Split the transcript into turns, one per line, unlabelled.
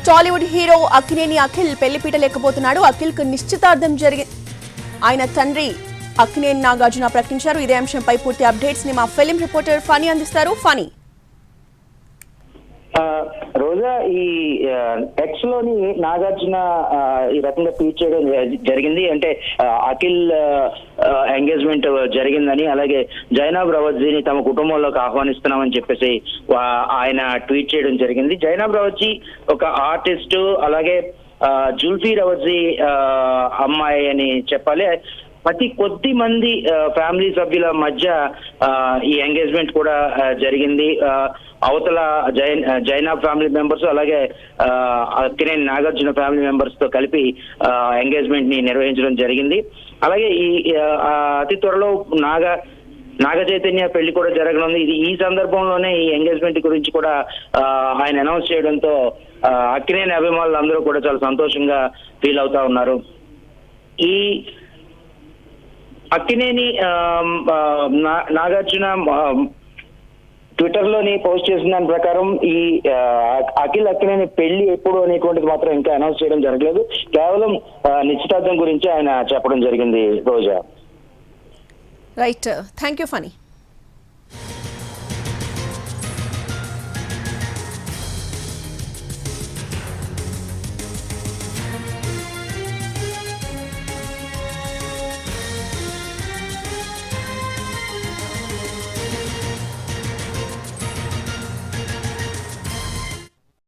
Tollywood hero Akkineni Akhil పెళ్లిపీట లేకపోతున్నాడు. Akhil కు నిశ్చితార్థం ఆయన తండ్రి అక్కినేని నాగార్జున ప్రకటించారు. ఇదే అంశంపై పూర్తి అప్డేట్స్ ని మా ఫిలిం రిపోర్టర్ ఫనీ అందిస్తారు. ఫనీ,
రోజా, ఈ ఎక్స్ లోని నాగార్జున ఈ రకంగా ట్వీట్ చేయడం జరిగింది. అంటే అఖిల్ ఎంగేజ్మెంట్ జరిగిందని, అలాగే జైనాబ్ రవజ్జీని తమ కుటుంబంలోకి ఆహ్వానిస్తున్నామని చెప్పేసి ఆయన ట్వీట్ చేయడం జరిగింది. జైనాబ్ రవజ్జీ ఒక ఆర్టిస్టు, అలాగే జుల్ఫీ రవజ్జీ అమ్మాయి అని చెప్పాలి. అతి కొద్ది మంది ఫ్యామిలీ సభ్యుల మధ్య ఈ ఎంగేజ్మెంట్ కూడా జరిగింది. అవతల జైనాబ్ ఫ్యామిలీ మెంబర్స్, అలాగే అక్కినేని నాగార్జున ఫ్యామిలీ మెంబర్స్ తో కలిపి ఎంగేజ్మెంట్ ని నిర్వహించడం జరిగింది. అలాగే ఈ అతి త్వరలో నాగ చైతన్య పెళ్లి కూడా జరగనుంది. ఈ సందర్భంలోనే ఈ ఎంగేజ్మెంట్ గురించి కూడా ఆయన అనౌన్స్ చేయడంతో అక్కినేని అభిమానులు అందరూ కూడా చాలా సంతోషంగా ఫీల్ అవుతా ఉన్నారు. ఈ అక్కినేని నాగార్జున ట్విట్టర్ లోని పోస్ట్ చేసిన దాని ప్రకారం ఈ అఖిల్ అక్కినేని పెళ్లి ఎప్పుడు అనేటువంటిది మాత్రం ఇంకా అనౌన్స్ చేయడం జరగలేదు. కేవలం నిశ్చితార్థం గురించి ఆయన చెప్పడం జరిగింది. రోజా,
రైట్, థ్యాంక్ యూ ఫనీ.